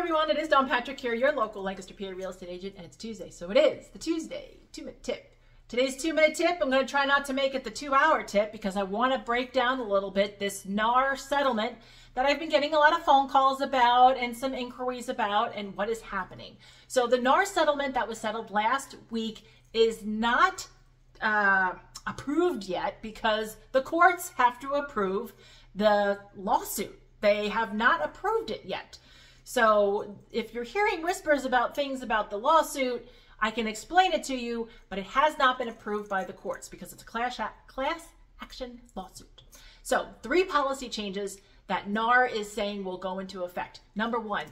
everyone, it is Dawn Patrick here, your local Lancaster, PA real estate agent, and it's Tuesday, so it is the Tuesday 2-minute tip. Today's 2-minute tip, I'm going to try not to make it the 2-hour tip because I want to break down a little bit this NAR settlement that I've been getting a lot of phone calls about and some inquiries about and what is happening. So the NAR settlement that was settled last week is not approved yet because the courts have to approve the lawsuit. They have not approved it yet. So if you're hearing whispers about things about the lawsuit, I can explain it to you, but it has not been approved by the courts because it's a class action lawsuit. So 3 policy changes that NAR is saying will go into effect. Number 1,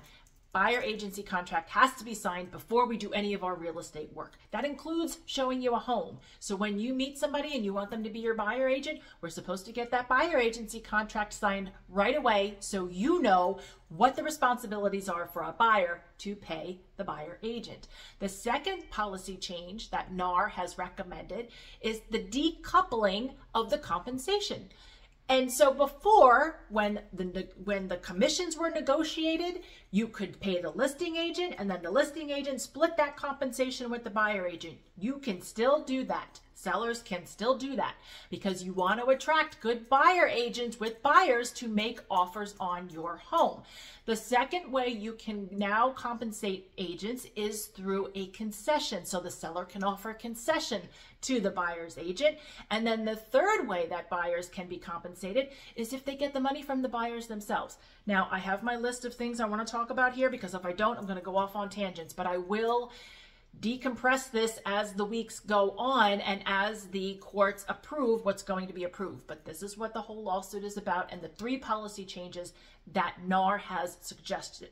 buyer agency contract has to be signed before we do any of our real estate work. That includes showing you a home. So when you meet somebody and you want them to be your buyer agent, we're supposed to get that buyer agency contract signed right away so you know what the responsibilities are for a buyer to pay the buyer agent. The second policy change that NAR has recommended is the decoupling of the compensation. And so before, when the commissions were negotiated, you could pay the listing agent and then the listing agent split that compensation with the buyer agent. You can still do that. Sellers can still do that because you want to attract good buyer agents with buyers to make offers on your home. The second way you can now compensate agents is through a concession. So the seller can offer a concession to the buyer's agent. And then the third way that buyers can be compensated is if they get the money from the buyers themselves. Now, I have my list of things I want to talk about here because if I don't, I'm going to go off on tangents, but I will decompress this as the weeks go on and as the courts approve what's going to be approved. But this is what the whole lawsuit is about and the 3 policy changes that NAR has suggested.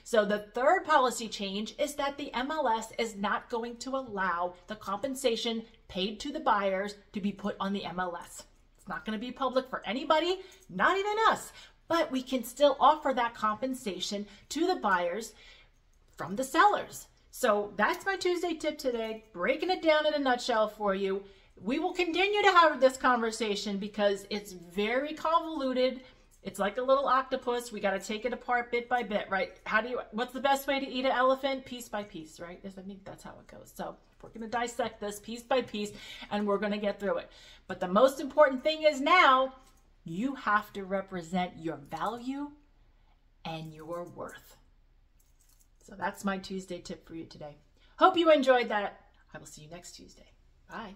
So the third policy change is that the MLS is not going to allow the compensation paid to the buyers to be put on the MLS. It's not going to be public for anybody, not even us, but we can still offer that compensation to the buyers from the sellers. So that's my Tuesday tip today, breaking it down in a nutshell for you. We will continue to have this conversation because it's very convoluted. It's like a little octopus. We got to take it apart bit by bit, right? What's the best way to eat an elephant? Piece by piece, right? I think that's how it goes. So we're going to dissect this piece by piece and we're going to get through it. But the most important thing is now you have to represent your value and your worth. So that's my Tuesday tip for you today. Hope you enjoyed that. I will see you next Tuesday. Bye.